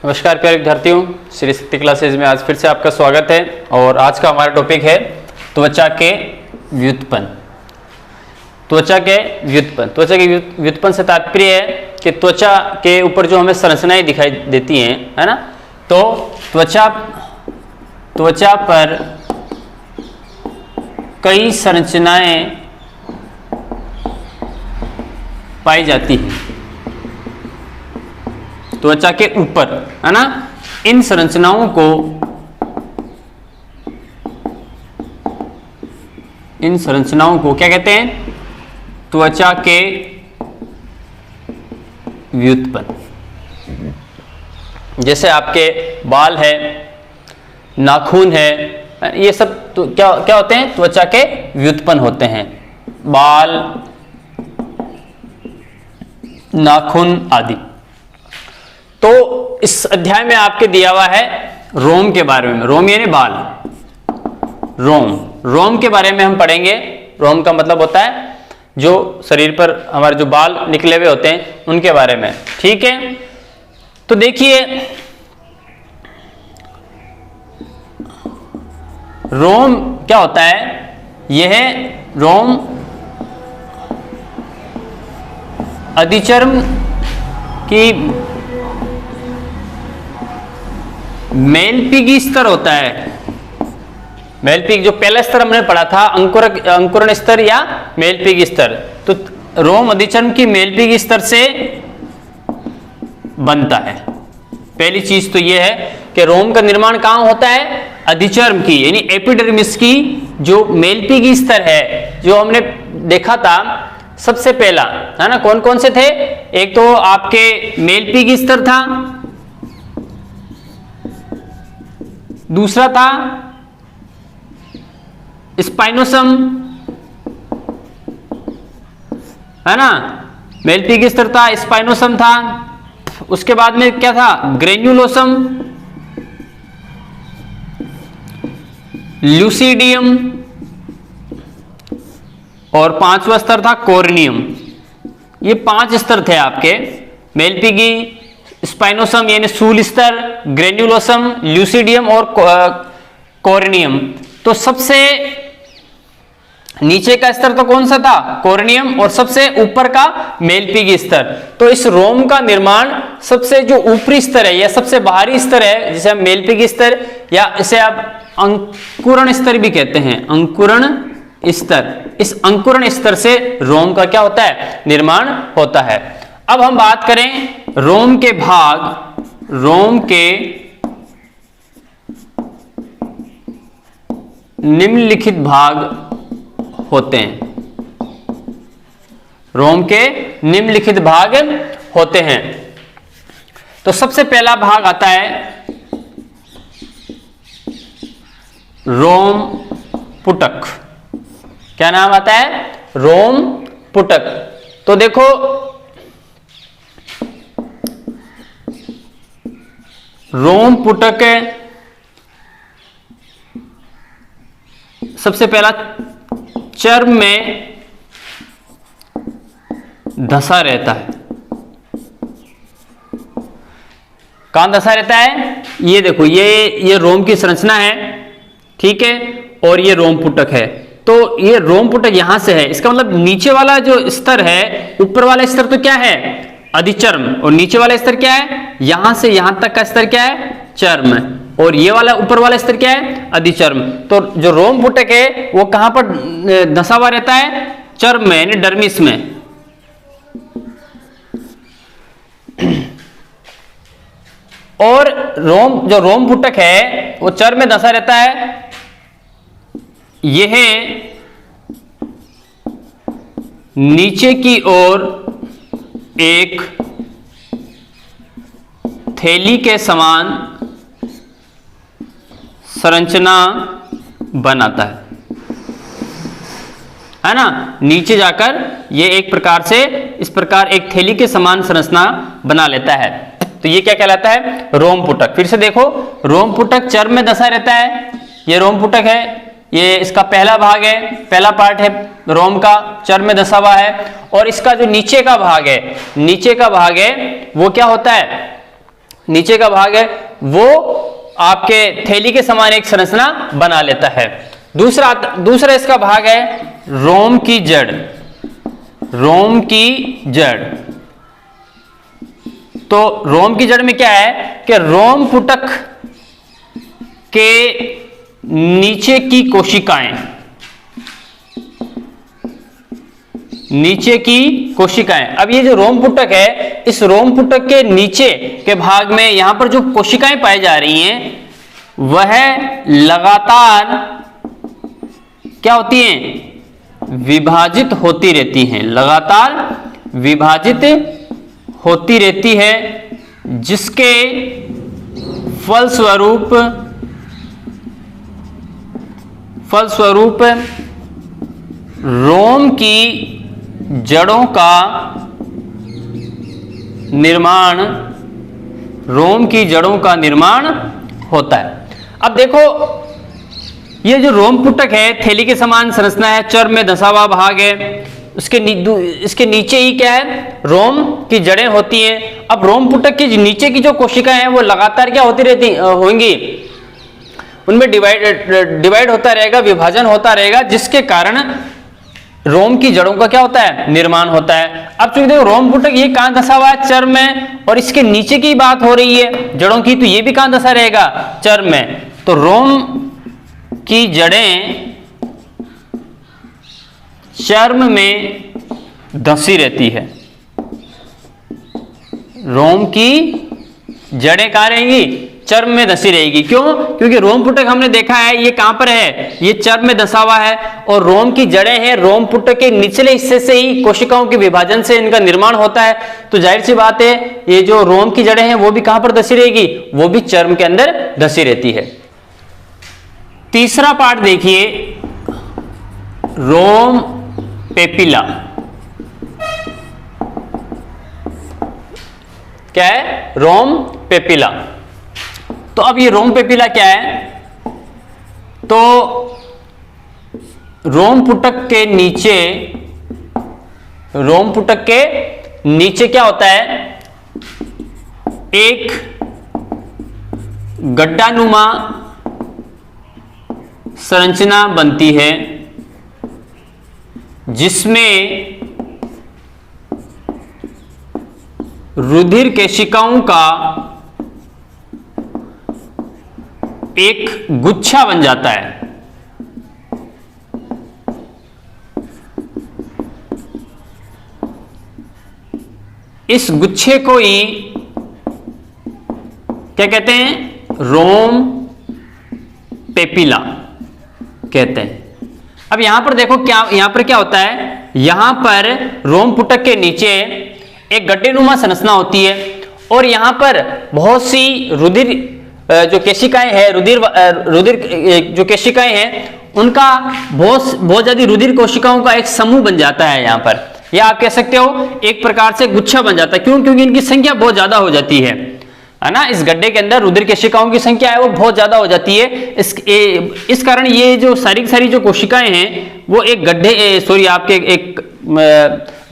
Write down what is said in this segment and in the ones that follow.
नमस्कार प्यारे विद्यार्थियों, श्री शक्ति क्लासेज में आज फिर से आपका स्वागत है। और आज का हमारा टॉपिक है त्वचा के व्युत्पन्न। त्वचा के व्युत्पन्न से तात्पर्य है कि त्वचा के ऊपर जो हमें संरचनाएं दिखाई देती हैं, है ना, तो त्वचा पर कई संरचनाएं पाई जाती हैं। त्वचा के ऊपर, है ना, इन संरचनाओं को क्या कहते हैं? त्वचा के व्युत्पन्न। जैसे आपके बाल है, नाखून है, ये सब तो क्या होते हैं? त्वचा के व्युत्पन्न होते हैं। बाल, नाखून आदि। तो इस अध्याय में आपके दिया हुआ है रोम के बारे में। रोम यानी बाल। रोम के बारे में हम पढ़ेंगे। रोम का मतलब होता है जो शरीर पर हमारे जो बाल निकले हुए होते हैं उनके बारे में, ठीक है। तो देखिए, रोम क्या होता है? यह रोम अधिचर्म की मेलपीगी स्तर होता है। मेलपीग जो पहला स्तर हमने पढ़ा था, अंकुरण स्तर या मेलपीगी स्तर, तो रोम अधिचर्म की मेलपीगी स्तर से बनता है। पहली चीज तो यह है कि रोम का निर्माण कहां होता है? अधिचर्म की यानी एपिडर्मिस की जो मेलपीगी स्तर है, जो हमने देखा था सबसे पहला, है ना। कौन कौन से थे? एक तो आपके मेलपीगी स्तर था, दूसरा था स्पाइनोसम, है ना। मेलपीगी स्तर था, स्पाइनोसम था, उसके बाद में क्या था? ग्रेन्युलोसम, ल्यूसीडियम, और पांचवा स्तर था कॉर्नियम। ये 5 स्तर थे आपके। मेलपीगी, स्पाइनोसम यानी सूल स्तर, ग्रेन्युलोसम, ल्यूसीडियम और कॉर्नियम। तो सबसे नीचे का स्तर तो कौन सा था? कॉर्नियम। और सबसे ऊपर का मेलपीगी स्तर। तो इस रोम का निर्माण सबसे जो ऊपरी स्तर है या सबसे बाहरी स्तर है, जिसे हम मेलपीगी स्तर या इसे आप अंकुरण स्तर भी कहते हैं, अंकुरण स्तर, इस अंकुरण स्तर से रोम का क्या होता है? निर्माण होता है। अब हम बात करें रोम के भाग। रोम के निम्नलिखित भाग होते हैं। रोम के निम्नलिखित भाग होते हैं। तो सबसे पहला भाग आता है रोम पुटक। क्या नाम आता है? रोम पुटक। तो देखो, रोम पुटक सबसे पहला चर्म में धंसा रहता है। कहां धंसा रहता है? ये देखो, ये रोम की संरचना है, ठीक है, और ये रोम पुटक है। तो ये रोम पुटक यहां से है, इसका मतलब नीचे वाला जो स्तर है, ऊपर वाला स्तर तो क्या है? अधिचर्म। और नीचे वाला स्तर क्या है? यहां से यहां तक का स्तर क्या है? चर्म। और ये वाला ऊपर वाला स्तर क्या है? अधिचर्म। तो जो रोम पुटक है वो कहां पर धंसा हुआ रहता है? चर्म में यानी डर्मिस में। और जो रोम पुटक है वो चर्म में धंसा रहता है। यह नीचे की ओर एक थैली के समान संरचना बनाता है ना। नीचे जाकर ये एक प्रकार से इस प्रकार एक थैली के समान संरचना बना लेता है। तो ये क्या कहलाता है? रोम पुटक। फिर से देखो, रोम पुटक चर्म में धंसा रहता है। ये रोम पुटक है, ये इसका पहला भाग है, पहला पार्ट है रोम का, चर्म में धंसा हुआ है। और इसका जो नीचे का भाग है वो क्या होता है? नीचे का भाग है वो आपके थैली के समान एक संरचना बना लेता है। दूसरा इसका भाग है रोम की जड़। रोम की जड़, तो रोम की जड़ में क्या है कि रोम पुटक के नीचे की कोशिकाएं, नीचे की कोशिकाएं। अब ये जो रोम पुटक है, इस रोम पुटक के नीचे के भाग में यहां पर जो कोशिकाएं पाई जा रही हैं वह लगातार क्या होती हैं, विभाजित होती रहती हैं, लगातार विभाजित होती रहती है, जिसके फलस्वरूप रोम की जड़ों का निर्माण, रोम की जड़ों का निर्माण होता है। अब देखो ये जो रोम पुटक है थैली के समान संरचना है, चर्म में धंसा हुआ भाग है, इसके नीचे ही क्या है, रोम की जड़ें होती हैं। अब रोम पुटक के नीचे की जो कोशिकाएं हैं वो लगातार क्या होती रहती होंगी, उनमें डिवाइड होता रहेगा, विभाजन होता रहेगा, जिसके कारण रोम की जड़ों का क्या होता है, निर्माण होता है। अब चूंकि देखो रोम पुटक ये कहां धंसा हुआ है, चर्म में, और इसके नीचे की बात हो रही है जड़ों की, तो ये भी कहां धंसा रहेगा, चर्म में। तो रोम की जड़ें चर्म में धंसी रहती है। रोम की जड़ें कहां रहेंगी, चर्म में धंसी रहेगी। क्यों? क्योंकि रोम पुटक हमने देखा है ये कहां पर है, ये चर्म में धंसा हुआ है, और रोम की जड़ें हैं रोम पुटक के निचले हिस्से से ही कोशिकाओं के विभाजन से इनका निर्माण होता है। तो जाहिर सी बात है ये जो रोम की जड़ें हैं वो भी कहां पर धंसी रहेगी, वो भी चर्म के अंदर धंसी रहती है। तीसरा पार्ट देखिए, रोम पेपिला। क्या है, रोम पेपिला। तो अब ये रोम पेपिला क्या है, तो रोम पुटक के नीचे, रोम पुटक के नीचे क्या होता है, एक गड्ढानुमा संरचना बनती है, जिसमें रुधिर केशिकाओं का एक गुच्छा बन जाता है। इस गुच्छे को ही क्या कहते हैं, रोम पेपिला कहते हैं। अब यहां पर देखो क्या, यहां पर क्या होता है, यहां पर रोम पुटक के नीचे एक गड्ढेनुमा संरचना होती है, और यहां पर बहुत सी रुधिर जो केशिकाएं हैं, रुधिर जो केशिकाएं हैं उनका बहुत ज्यादा रुधिर कोशिकाओं का एक समूह बन जाता है यहां पर, या आप कह सकते हो एक प्रकार से गुच्छा बन जाता है। क्यों? क्योंकि इनकी संख्या बहुत ज्यादा हो जाती है ना, इस गड्ढे के अंदर रुधिर केशिकाओं की संख्या है वो बहुत ज्यादा हो जाती है। इस कारण ये जो सारी जो कोशिकाएं हैं वो एक गड्ढे सॉरी आपके एक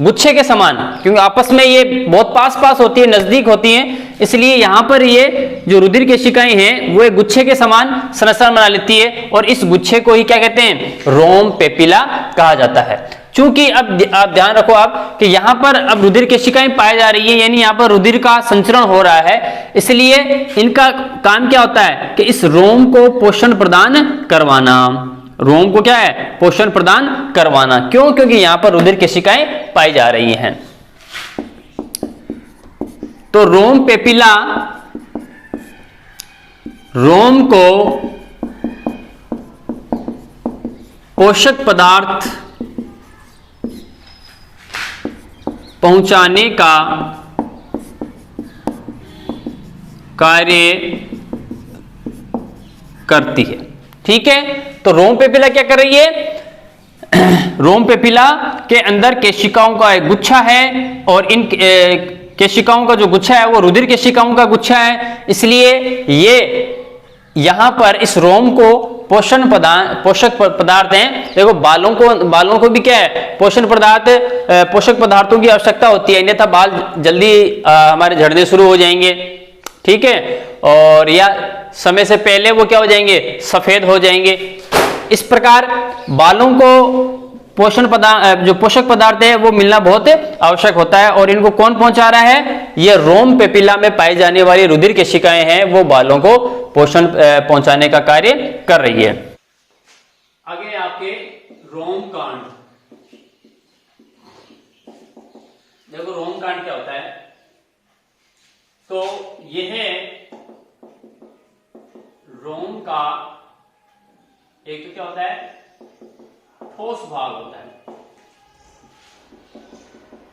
गुच्छे के समान, क्योंकि आपस में ये बहुत पास होती है, नजदीक होती हैं, इसलिए यहां पर ये जो रुधिर केशिकाएं हैं वो एक गुच्छे के समान संरचना बना लेती है, और इस गुच्छे को ही क्या कहते हैं, रोम पेपिला कहा जाता है। चूंकि अब आप ध्यान रखो आप कि यहां पर अब रुधिर केशिकाएं पाई जा रही है, यानी यहां पर रुधिर का संचरण हो रहा है, इसलिए इनका काम क्या होता है कि इस रोम को पोषण प्रदान करवाना। रोम को क्या है, पोषण प्रदान करवाना। क्यों? क्योंकि यहां पर रुधिर केशिकाएं पाई जा रही हैं। तो रोम पेपिला रोम को पोषक पदार्थ पहुंचाने का कार्य करती है। ठीक है, तो रोम पेपिला क्या कर रही है, रोम पेपिला के अंदर केशिकाओं का एक गुच्छा है, और इन केशिकाओं का जो गुच्छा है वो रुधिर केशिकाओं का गुच्छा है, इसलिए ये यहां पर इस रोम को पोषक पदार्थ हैं। देखो बालों को भी क्या है, पोषक पदार्थों की आवश्यकता होती है, अन्यथा बाल जल्दी हमारे झड़ने शुरू हो जाएंगे। ठीक है, और या समय से पहले वो क्या हो जाएंगे, सफेद हो जाएंगे। इस प्रकार बालों को पोषण पदार्थ, जो पोषक पदार्थ है वो मिलना बहुत आवश्यक होता है। और इनको कौन पहुंचा रहा है, ये रोम पेपिला में पाई जाने वाली रुधिर केशिकाएं हैं, वो बालों को पोषण पहुंचाने का कार्य कर रही है। आगे आपके रोम कांड। देखो रोम कांड क्या होता है, तो यह रोम का एक तो क्या होता है, ठोस भाग होता है।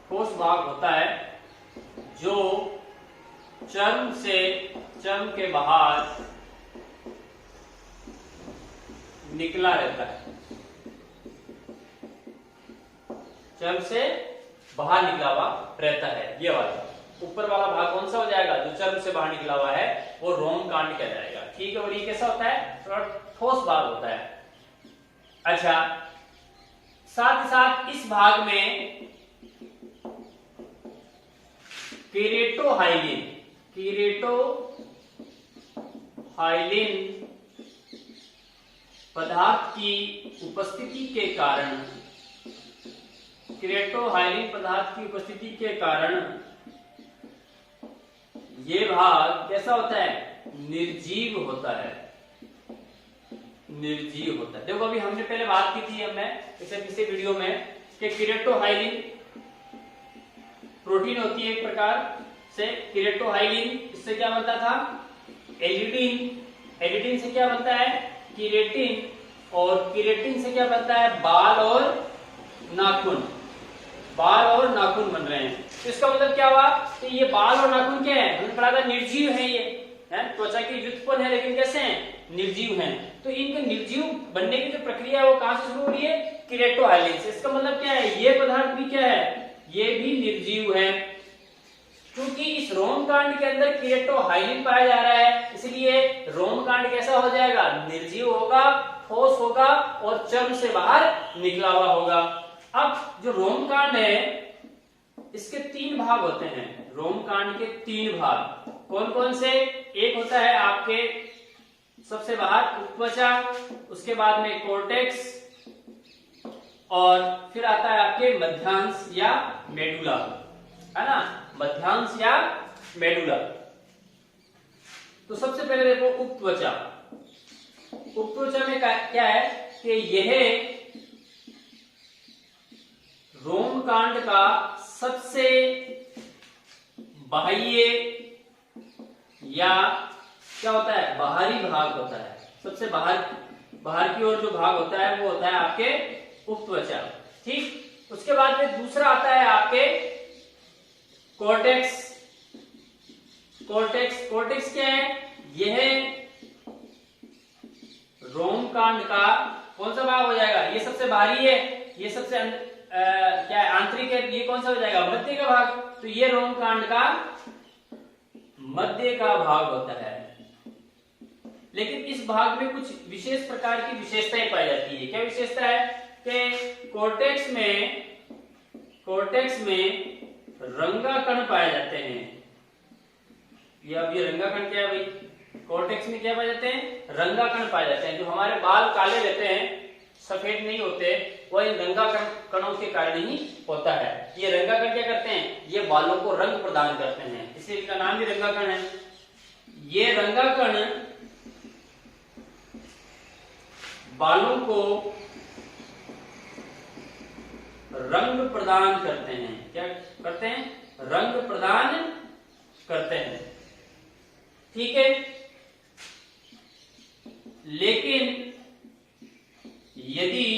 ठोस भाग होता है जो चर्म के बाहर निकला रहता है। चर्म से बाहर निकला हुआ रहता है। ये वाला ऊपर वाला भाग कौन सा हो जाएगा, जो चर्म से बाहर निकला हुआ है वो रोम कांड कहलाएगा। ठीक है, और ये कैसा होता है, थोड़ा ठोस भाग होता है। अच्छा, साथ ही साथ इस भाग में केरेटोहाइलिन पदार्थ की उपस्थिति के कारण, केरेटोहाइलिन पदार्थ की उपस्थिति के कारण ये भाग कैसा होता है, निर्जीव होता है। निर्जीव होता है। देखो अभी हमने पहले बात की थी, हमने इसे पिछले वीडियो में, कि केरेटोहाइलिन प्रोटीन होती है एक प्रकार से। केरेटोहाइलिन इससे क्या बनता था, एलिडिन। एलिडिन से क्या बनता है, केरेटिन। और केरेटिन से क्या बनता है, बाल और नाखून। बाल और नाखून बन रहे हैं। तो इसका मतलब क्या हुआ कि ये बाल और नाखून क्या है, हमने पढ़ा था निर्जीव है। ये है त्वचा की व्युत्पन्न है, लेकिन कैसे हैं, निर्जीव हैं। तो इनके निर्जीव बनने की जो प्रक्रिया है वो कहां से शुरू हो रही है, केरेटोहाइलिन से। इसका मतलब क्या है, ये पदार्थ भी क्या है, ये भी निर्जीव है। क्योंकि इस रोम कांड के अंदर केरेटोहाइलिन पाया जा रहा है, इसलिए रोम कांड कैसा हो जाएगा, निर्जीव होगा, ठोस होगा और चर्म से बाहर निकला हुआ होगा। अब जो रोम कांड है इसके 3 भाग होते हैं। रोम कांड के 3 भाग कौन कौन से, एक होता है आपके सबसे बाहर उपत्वचा, उसके बाद में कोर्टेक्स, और फिर आता है आपके मध्यांश या मेडुला, है ना, मध्यांश या मेडुला। तो सबसे पहले देखो उपत्वचा। उपत्वचा में क्या है कि यह रोम कांड का सबसे बाह्य या क्या होता है, बाहरी भाग होता है। सबसे बाहर की ओर जो भाग होता है वो होता है आपके उपत्वचा। ठीक, उसके बाद में दूसरा आता है आपके कोर्टेक्स। कोर्टेक्स क्या है, यह रोम कांड का कौन सा भाग हो जाएगा, ये सबसे बाहरी है, ये सबसे क्या है, आंतरिक है। ये कौन सा हो जाएगा, मध्य का भाग। तो ये रोम कांड का मध्य का भाग होता है। लेकिन इस भाग में कुछ विशेष प्रकार की विशेषताएं पाई जाती है। क्या विशेषता है कि कोर्टेक्स में रंगाकण पाए जाते हैं। ये रंगाकण क्या है भाई, कोर्टेक्स में क्या पाए जाते हैं, रंगाकण पाए जाते हैं। जो हमारे बाल काले रहते हैं, सफेद नहीं होते, वह इन रंगाकणों के कारण ही होता है। ये रंगाकण क्या करते हैं, ये बालों को रंग प्रदान करते हैं, इसलिए इनका नाम भी रंगाकण है। ये रंगाकण बालों को रंग प्रदान करते हैं। क्या करते हैं, रंग प्रदान करते हैं। ठीक है, लेकिन यदि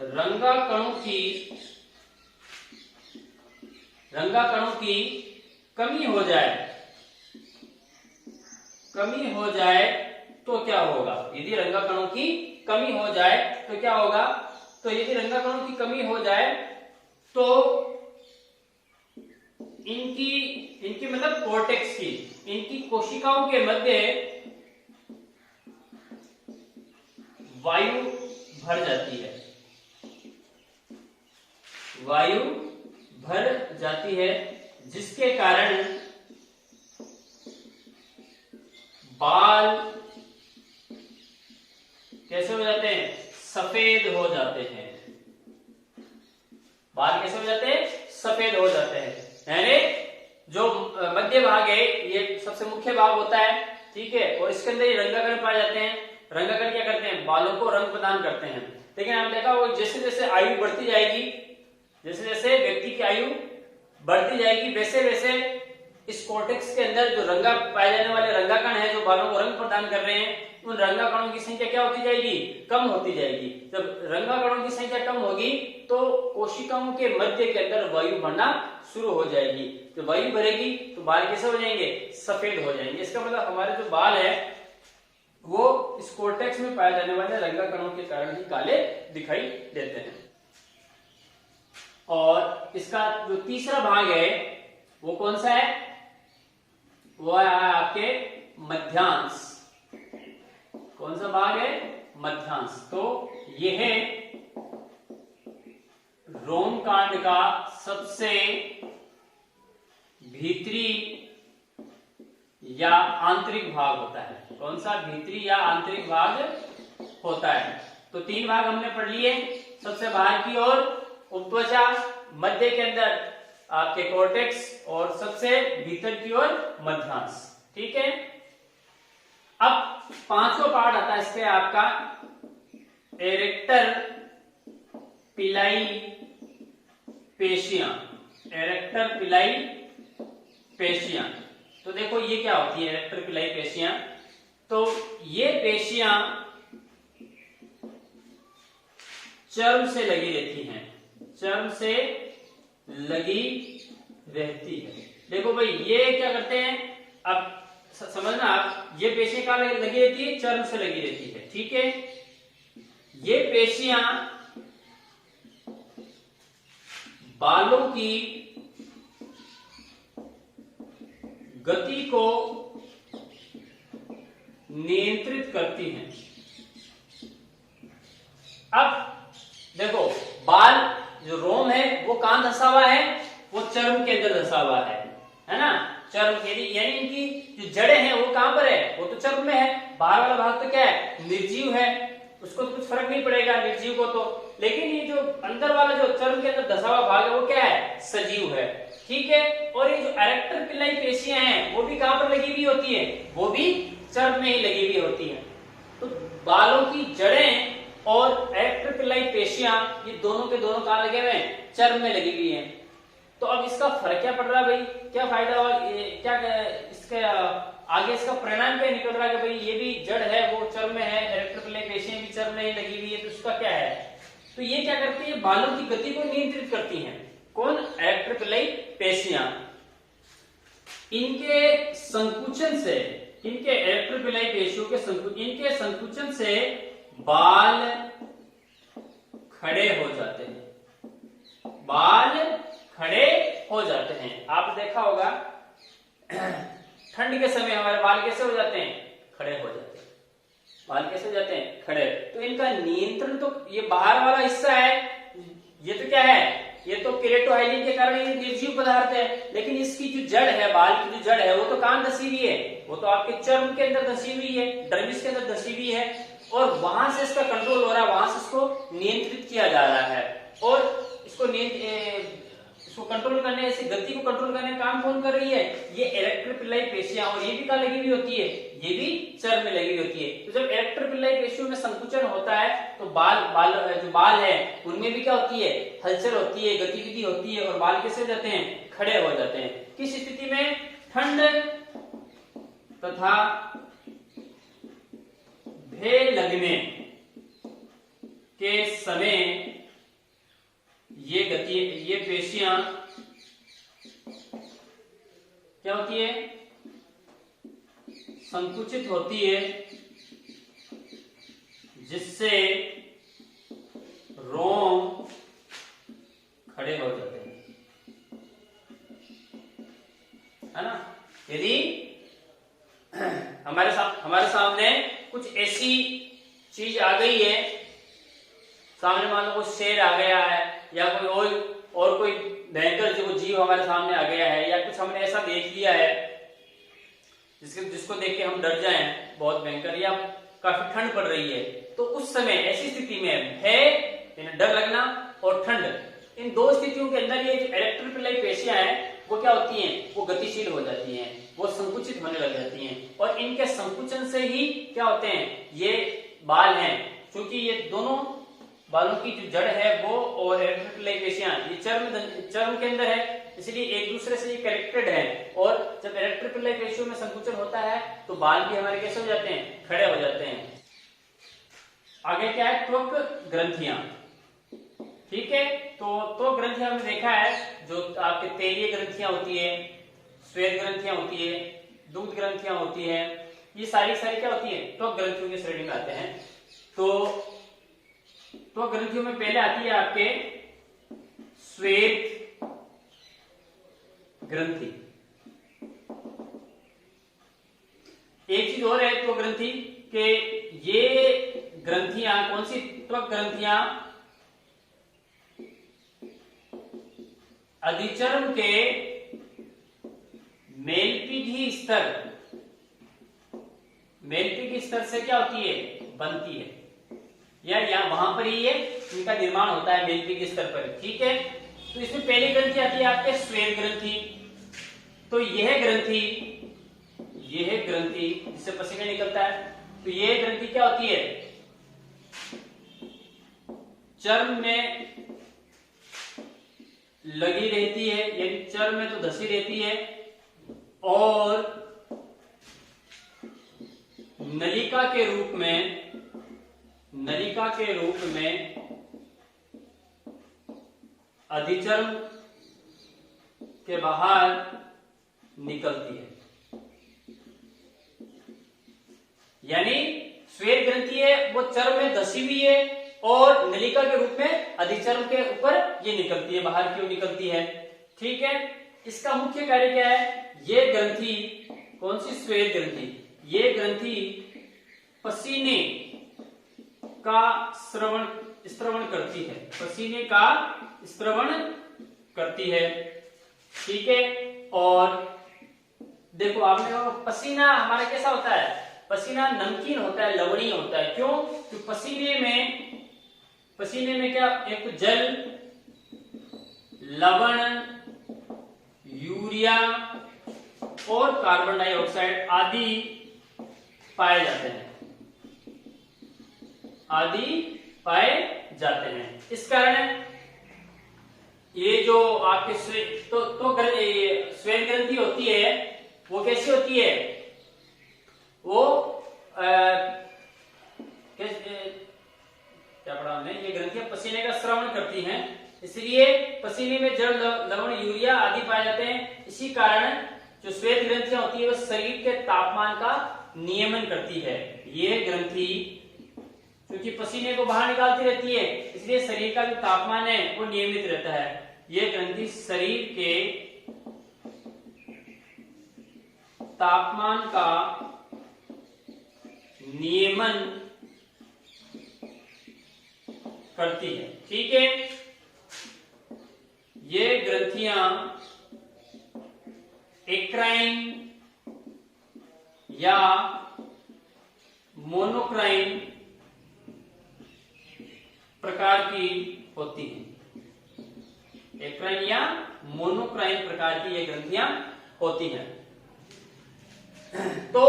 रंगाकणों की कमी हो जाए तो क्या होगा, यदि रंगाकणों की कमी हो जाए तो क्या होगा, तो यदि रंगाकणों की कमी हो जाए तो इनकी मतलब कोर्टेक्स की, इनकी कोशिकाओं के मध्य वायु भर जाती है। वायु भर जाती है जिसके कारण बाल कैसे हो जाते हैं? सफेद हो जाते हैं। बाल कैसे हो जाते हैं? सफेद हो जाते हैं। यानी जो मध्य भाग है ये सबसे मुख्य भाग होता है, ठीक है, और इसके अंदर ये रंगाकण पाए जाते हैं। रंगाकण क्या करते हैं? बालों को रंग प्रदान करते हैं। लेकिन आपने देखा होगा जैसे जैसे आयु बढ़ती जाएगी, जैसे जैसे व्यक्ति की आयु बढ़ती जाएगी, वैसे वैसे इस कॉर्टेक्स के अंदर जो रंगा पाए जाने वाले रंगाकण है, जो बालों को रंग प्रदान कर रहे हैं, उन रंगाकणों की संख्या क्या होती जाएगी? कम होती जाएगी। जब रंगाकणों की संख्या कम होगी तो कोशिकाओं के मध्य के अंदर वायु भरना शुरू हो जाएगी। जब वायु भरेगी तो बाल कैसे हो जाएंगे? सफेद हो जाएंगे। इसका मतलब हमारे जो बाल है वो इस कॉर्टेक्स में पाए जाने वाले रंगाकणों के कारण ही काले दिखाई देते हैं। और इसका जो तीसरा भाग है वो कौन सा है? वो है आपके मध्यांश। कौन सा भाग है? मध्यांश। तो यह है रोमकांड का सबसे भीतरी या आंतरिक भाग होता है। कौन सा? भीतरी या आंतरिक भाग होता है। तो तीन भाग हमने पढ़ लिए। सबसे बाहर की ओर उपत्वचा, मध्य के अंदर आपके कॉर्टेक्स और सबसे भीतर की ओर मध्यांश। ठीक है। अब पांचवा पार्ट आता है इसके आपका एरेक्टर पिलाई पेशियां। एरेक्टर पिलाई पेशियां। तो देखो ये क्या होती है एरेक्टर पिलाई पेशियां? तो ये पेशियां चर्म से लगी रहती हैं। चर्म से लगी रहती है। देखो भाई ये क्या करते हैं, अब समझना आप, ये पेशियां कहां लगी रहती है? चर्म से लगी रहती है। ठीक है। ये पेशियां बालों की गति को नियंत्रित करती हैं। अब देखो बाल जो रोम है वो कहां धंसा हुआ है? वो चर्म के अंदर धंसा हुआ है ना? चर्म के लिए, यानी इनकी जो जड़ें हैं वो कहां पर है? वो तो चर्म में है। बाहर वाला भाग तो क्या है? निर्जीव है, उसको तो कुछ फर्क नहीं पड़ेगा निर्जीव को तो। लेकिन ये जो अंदर वाला जो चर्म के अंदर धंसा हुआ भाग है वो क्या है? सजीव है। ठीक है। और ये जो एरेक्टर पिलाई पेशियां हैं वो भी कहां पर लगी हुई होती है? वो भी चर्म में ही लगी हुई होती है। तो बालों की जड़ें और एरेक्टर पिलाई पेशियां ये दोनों के दोनों कहां लगे हुए हैं? चर्म में लगी हुई हैं। तो अब इसका फर्क क्या पड़ रहा है भाई? क्या फायदा हुआ? क्या इसके आगे इसका परिणाम क्या निकल रहा है कि भाई ये भी जड़ है वो चर्म में है, एरेक्टर पिलाई पेशियां भी चर्म में ही लगी हुई है, तो उसका क्या है? तो ये क्या करती है? बालों की गति को नियंत्रित करती हैं। कौन? एरेक्टर पिलाई पेशियां। इनके संकुचन से, इनके एरेक्टर पिलाई पेशियों के इनके संकुचन से बाल खड़े हो जाते हैं। बाल खड़े हो जाते हैं। आपने देखा होगा ठंड के समय हमारे बाल कैसे हो जाते हैं? खड़े हो जाते हैं। बाल कैसे हो जाते हैं? खड़े। तो इनका नियंत्रण तो ये बाहर वाला हिस्सा है, ये तो क्या है? ये तो केराटोहाइलिन के कारण ये निर्जीव पदार्थ है। लेकिन इसकी जो जड़ है, बाल की जो जड़ है वो तो कहां धसी हुई है? वो तो आपके चर्म के अंदर धसी हुई है, डर्मिस के अंदर धसी हुई है। और वहां से इसका कंट्रोल हो रहा है, वहां से इसको नियंत्रित किया जा रहा है। और इसको कंट्रोल करने, इस गति को कंट्रोल करने का काम कौन कर रही है? ये एरेक्टर पिलाई पेशियां। और ये भी कहां लगी हुई होती है? ये भी चर्म में लगी हुई होती है। तो जब एरेक्टर पिलाई पेशियों में संकुचन होता है तो जो बाल है उनमें भी क्या होती है? हलचल होती है, गतिविधि होती है, और बाल कैसे हो जाते हैं? खड़े हो जाते हैं। किस स्थिति में? ठंड तथा भय लगने के समय ये पेशियां क्या होती है? संकुचित होती है, जिससे रोम खड़े हो जाते हैं, है ना? यदि हमारे सामने कुछ ऐसी चीज आ गई है, सामने मान लो कोई शेर आ गया है या कोई और कोई भयंकर जो जीव हमारे सामने आ गया है, या कुछ हमने ऐसा देख लिया है जिसको देख के हम डर जाएं, बहुत भयंकर या काफी ठंड पड़ रही है, तो उस समय ऐसी स्थिति में भय यानी डर लगना और ठंड, इन दो स्थितियों के अंदर ये जो इलेक्ट्रोफिलाई पेशियां हैं वो क्या होती हैं, वो गतिशील हो जाती हैं, वो संकुचित होने लग जाती हैं और इनके संकुचन से ही क्या होते हैं, ये बाल हैं, क्योंकि ये दोनों बालों की जो जड़ है वो और इलेक्ट्रोफिलाई पेशियां ये चर्म के अंदर है, इसलिए एक दूसरे से ये कनेक्टेड है और जब इलेक्ट्रोफिलाई पेशियों में संकुचन होता है तो बाल भी हमारे कैसे हो जाते हैं, खड़े हो जाते हैं। आगे क्या है, त्वक ग्रंथियां। ठीक है, तो त्वक ग्रंथियां हमने देखा है, जो आपके तेलीय ग्रंथियां होती है, श्वेत ग्रंथियां होती है, दूध ग्रंथियां होती है, ये सारी क्या होती है, त्वक ग्रंथियों की श्रेणी में आते हैं। तो त्वक ग्रंथियों में पहले आती है आपके श्वेत ग्रंथि। एक चीज और है त्वक ग्रंथि के, ये ग्रंथियां कौन सी, त्वक ग्रंथियां अधिचर्म के मेलपीढ़ी स्तर से क्या होती है, बनती है, या वहां पर ही इनका निर्माण होता है मेलपीढ़ी स्तर पर। ठीक है, तो इसमें पहली ग्रंथि आती है आपके श्वेत ग्रंथि। तो यह ग्रंथि जिससे पसीना निकलता है, तो यह ग्रंथि क्या होती है, चर्म में लगी रहती है, यानी चर्म में तो धसी रहती है और नलिका के रूप में अधिचर्म के बाहर निकलती है। यानी श्वेत ग्रंथि है वो चर्म में धसी हुई है और नलिका के रूप में अधिचर्म के ऊपर ये निकलती है, बाहर की ओर निकलती है। ठीक है, इसका मुख्य कार्य क्या है, ये ग्रंथि कौन सी, श्वेत ग्रंथि, ये ग्रंथि पसीने का स्रवण करती है, पसीने का स्रवण करती है। ठीक है, और देखो आपने पसीना हमारा कैसा होता है, पसीना नमकीन होता है, लवणीय होता है। क्यों, तो पसीने में क्या, एक तो जल, लवण, यूरिया और कार्बन डाइऑक्साइड आदि पाए जाते हैं। इस कारण ये जो आपके श्वेत ग्रंथि होती है वो कैसी होती है, वो क्या पढ़ा हमने, ये ग्रंथियां पसीने का स्रवण करती हैं, इसलिए पसीने में जल, लवण, यूरिया आदि पाए जाते हैं। इसी कारण जो श्वेत ग्रंथियां होती है वो शरीर के तापमान का नियमन करती है। ये ग्रंथि क्योंकि पसीने को बाहर निकालती रहती है, इसलिए शरीर का जो तापमान है वो नियमित रहता है। ये ग्रंथि शरीर के तापमान का नियमन करती है। ठीक है, ये ग्रंथियां एक्राइन या मोनोक्राइन प्रकार की होती हैं। एक्राइन या मोनोक्राइन प्रकार की ये ग्रंथियां होती हैं। तो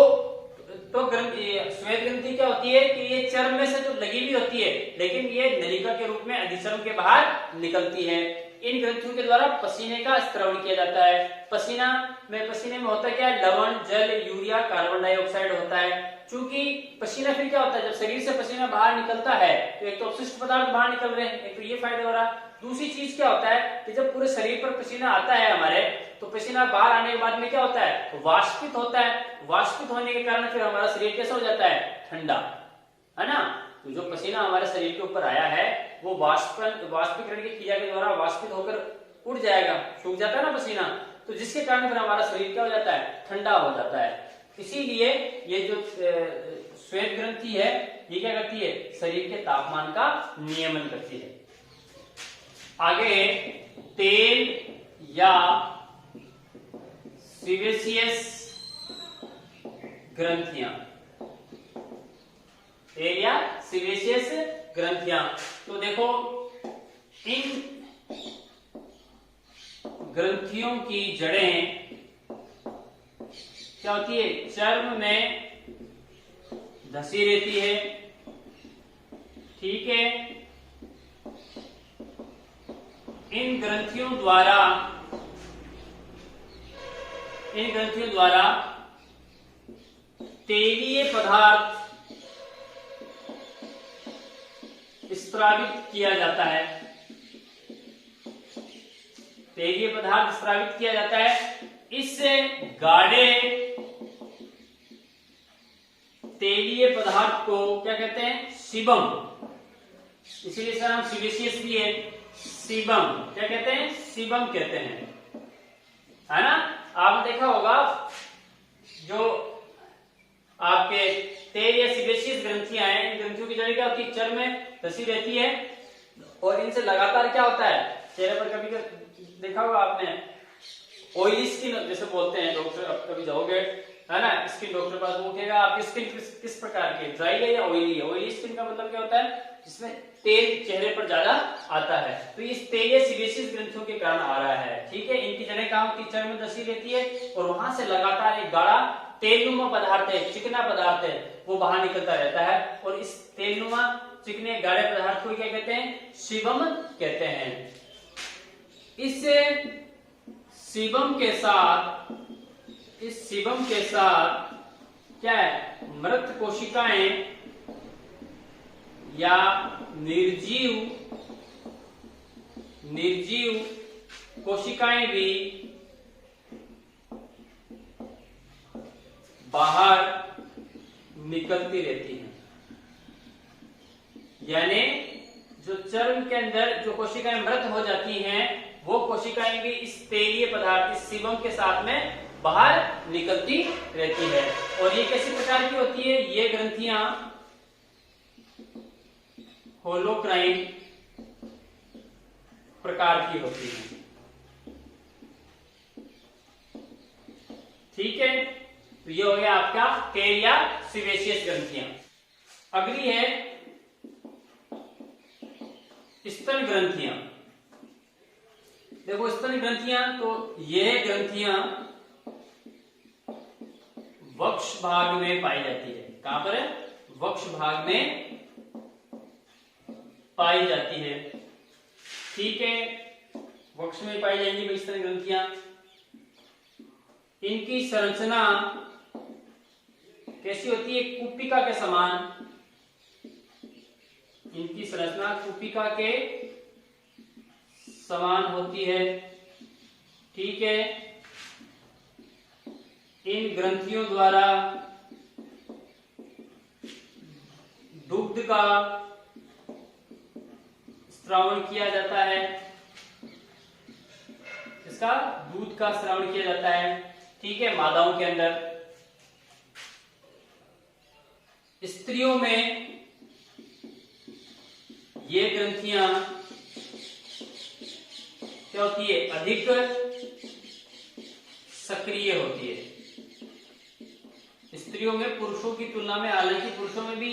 श्वेत ग्रंथि क्या होती है कि ये चर्म में से तो लगी हुई होती है, लेकिन ये नलिका के रूप में अधिचर्म के बाहर निकलती है। इन ग्रंथियों के द्वारा पसीने का स्त्रवण किया जाता है। पसीने में होता क्या है, लवण, जल, यूरिया, कार्बन डाइऑक्साइड होता है। चूंकि पसीना फिर क्या होता है, जब शरीर से पसीना बाहर निकलता है तो एक तो अपशिष्ट पदार्थ बाहर निकल रहे हैं, एक तो ये फायदा हो रहा है। दूसरी चीज क्या होता है कि जब पूरे शरीर पर पसीना आता है हमारे, तो पसीना बाहर आने के बाद में क्या होता है, वाष्पित होता है। वाष्पित होने के कारण फिर हमारा शरीर कैसा हो जाता है, ठंडा, है ना। तो जो पसीना हमारे शरीर के ऊपर आया है वो वाष्पीकरण की क्रिया के द्वारा वाष्पित होकर उड़ जाएगा, सूख जाता है ना पसीना, तो जिसके कारण फिर हमारा शरीर क्या हो जाता है, ठंडा हो जाता है। इसीलिए ये जो श्वेत ग्रंथि है ये क्या करती है, शरीर के तापमान का नियमन करती है। आगे तेल या सीवेसियस ग्रंथियां, तेल या सीवेशियस ग्रंथियां। तो देखो इन ग्रंथियों की जड़ें क्या होती है, चर्म में धसी रहती है, ठीक है। इन ग्रंथियों द्वारा तेलीय पदार्थ स्रावित किया जाता है, तेलीय पदार्थ स्रावित किया जाता है। इस गाढ़े तेलीय पदार्थ को क्या कहते हैं, सीबम, इसीलिए इसका नाम सीवेशियस भी है, सीबम क्या कहते हैं, सीबम कहते हैं, है ना। आपने देखा होगा जो आपके तेल या सीवेशियस ग्रंथियां हैं, इन ग्रंथियों की जड़ें क्या होती है, चर्म में धसी रहती है और इनसे लगातार क्या होता है, चेहरे पर कभी देखा होगा आपने ऑयली स्किन जैसे बोलते हैं डॉक्टर, आप कभी जाओगे है ना स्किन डॉक्टर पास, वो कहेगा आपकी स्किन किस प्रकार की है, ड्राई है या ऑयली है। ऑयली स्किन का मतलब क्या होता है, जिसमें तेल चेहरे पर ज्यादा आता है, तो इस तेल या सीवेशियस ग्रंथियों के कारण आ रहा है, ठीक है। इनकी जड़ें कहां होती है, चर्म में धसी रहती है और वहां से लगातार एक गाढ़ा तेलनुमा पदार्थ है, चिकना पदार्थ है, वो बाहर निकलता रहता है और इस तेलनुमा चिकने गाढ़े पदार्थ को क्या कहते हैं, सीबम कहते हैं। इस सीबम के साथ क्या है, मृत कोशिकाएं या निर्जीव कोशिकाएं भी बाहर निकलती रहती हैं। यानी जो चर्म के अंदर जो कोशिकाएं मृत हो जाती हैं, वो कोशिकाएं भी इस तेलीय पदार्थ, इस सीबम के साथ में बाहर निकलती रहती है। और ये कैसी प्रकार की होती है, ये ग्रंथियां होलोक्राइन प्रकार की होती हैं, ठीक है। तो ये हो गया आपका तेल या सीवेशियस ग्रंथियां। अगली है स्तन ग्रंथियां। देखो स्तन ग्रंथियां, तो ये ग्रंथियां वक्ष भाग में पाई जाती है। कहां पर है, वक्ष भाग में पाई जाती है, ठीक है। वक्ष में पाई जाएंगी स्तन ग्रंथियां। इनकी संरचना कैसी होती है, कुपिका के समान। इनकी संरचना कुपिका के समान होती है, ठीक है। इन ग्रंथियों द्वारा दुग्ध का स्रावन किया जाता है, इसका दूध का स्रावन किया जाता है, ठीक है, मादाओं के अंदर। स्त्रियों में ये ग्रंथियां क्या होती है, अधिक सक्रिय होती है। स्त्रियों में पुरुषों की तुलना में, हालांकि पुरुषों में भी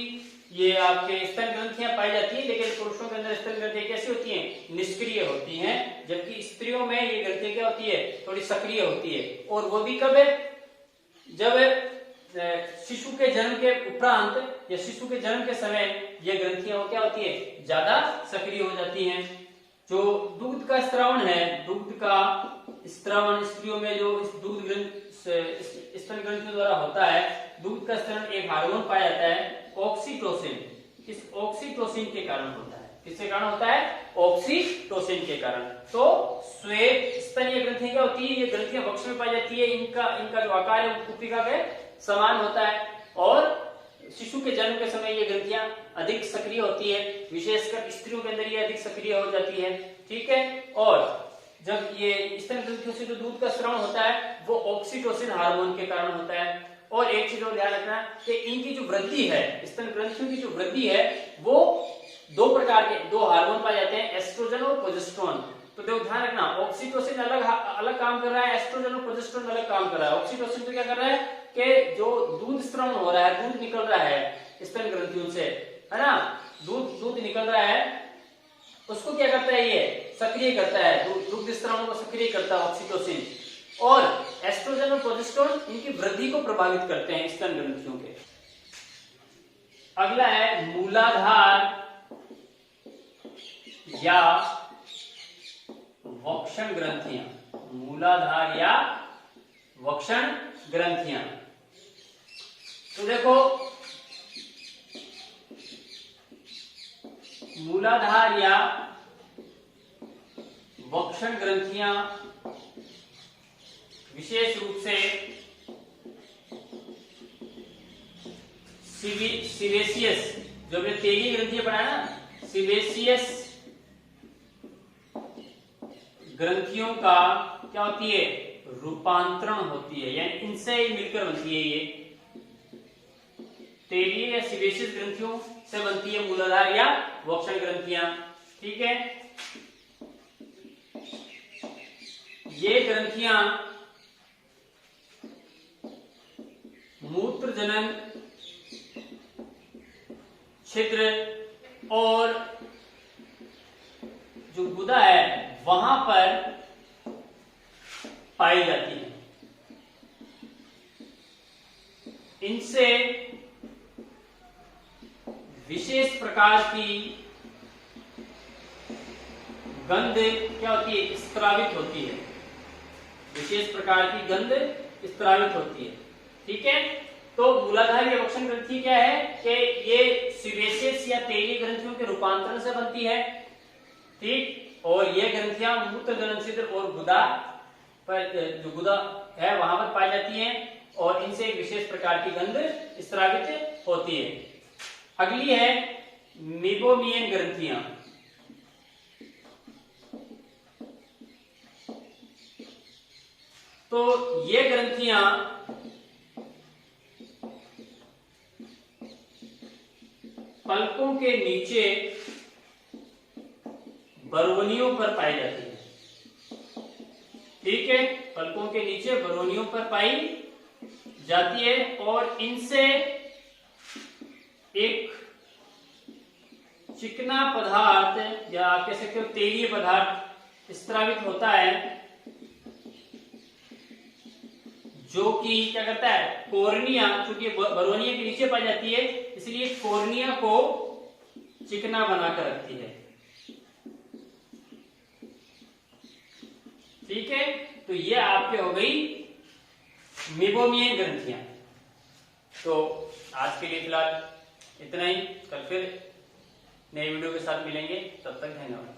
ये आपके स्तन ग्रंथियां पाई जाती है, लेकिन पुरुषों के अंदर स्तन ग्रंथियां कैसी होती हैं, निष्क्रिय होती हैं, जबकि स्त्रियों में ये ग्रंथियां क्या होती है, थोड़ी सक्रिय होती है। और वो भी कब है, जब शिशु के जन्म के उपरांत या शिशु के जन्म के समय ये ग्रंथियां क्या होती है, ज्यादा सक्रिय हो जाती हैं। जो दूध का स्रावन है, दुग्ध का स्रावन स्त्रियों में जो दूध स्तन ग्रंथियों द्वारा होता है, दूध का स्रावन एक हार्मोन पाया जाता है ऑक्सीटोसिन। इस ऑक्सीटोसिन के कारण होता है, किसके कारण होता है, ऑक्सीटोसिन के कारण। तो श्वेत स्तनीय ग्रंथियां क्या होती है, ये ग्रंथियां वक्ष में पाई जाती है। इनका जो आकार है वो कुपिका के समान होता है और शिशु के जन्म के समय ये ग्रंथियां अधिक सक्रिय होती है, विशेषकर स्त्रियों के अंदर ये अधिक सक्रिय हो जाती है, ठीक है। और जब ये स्तन ग्रंथियों से जो दूध का स्रावन होता है वो ऑक्सीटोसिन हार्मोन के कारण होता है। और एक चीज और ध्यान रखना कि इनकी जो वृद्धि है, स्तन ग्रंथियों की जो वृद्धि है वो दो प्रकार के दो हार्मोन पाए जाते हैं, एस्ट्रोजन और प्रोजेस्टेरोन। तो देखो ध्यान रखना, ऑक्सीटोसिन अलग अलग काम कर रहा है, एस्ट्रोजन और प्रोजेस्टेरोन अलग काम कर रहा है। ऑक्सीटोसिन तो क्या कर रहा है कि जो दूध स्त्रवण हो रहा है, दूध निकल रहा है स्तन ग्रंथियों से, है ना, दूध निकल रहा है, उसको क्या करता है, ये सक्रिय करता है, दुग्ध स्त्रवण को सक्रिय करता है ऑक्सीटोसिन। और एस्ट्रोजन और प्रोजेस्टेरोन इनकी वृद्धि को प्रभावित करते हैं स्तन ग्रंथियों के। अगला है मूलाधार या वक्षण ग्रंथियां। मूलाधार या वक्षण ग्रंथियां, तो देखो मूलाधार या वक्षण ग्रंथियां विशेष रूप से सीवेसियस, जो हमने तेली ग्रंथियां पढ़ा ना, सीवेसियस ग्रंथियों का क्या होती है, रूपांतरण होती है, यानी इनसे मिलकर बनती है ये तेलीय या सीवेसियस ग्रंथियों से बनती है मूलाधार या वक्षण ग्रंथियां। ठीक है, ये ग्रंथियां मूत्र जनन छिद्र और जो गुदा है वहां पर पाई जाती है। इनसे विशेष प्रकार की गंध क्या होती है, स्त्रावित होती है। विशेष प्रकार की गंध स्त्रावित होती है। ठीक है, तो मूलाधार या वक्षण ग्रंथि क्या है कि ये सीवेसियस या तेलीय ग्रंथियों के रूपांतरण से बनती है। ठीक, और ये ग्रंथियां मूत्र जनन छिद्र और गुदा पर, जो गुदा है वहां पर पाई जाती हैं और इनसे एक विशेष प्रकार की गंध स्त्रावित होती है। अगली है मीबोमियन ग्रंथियां। तो ये ग्रंथियां पलकों के नीचे बरवनियों पर पाई जाती है। ठीक है, पलकों के नीचे बरवनियों पर पाई जाती है और इनसे एक चिकना पदार्थ या आप कह सकते हो तेलीय पदार्थ स्त्रावित होता है, जो कि क्या करता है, कोर्निया, चूंकि बरवनिया के नीचे पाई जाती है इसलिए कोर्निया को चिकना बनाकर रखती है। ठीक है, तो ये आपके हो गई मीबोमियन ग्रंथियां। तो आज के लिए फिलहाल इतना ही, कल फिर नए वीडियो के साथ मिलेंगे, तब तक धन्यवाद।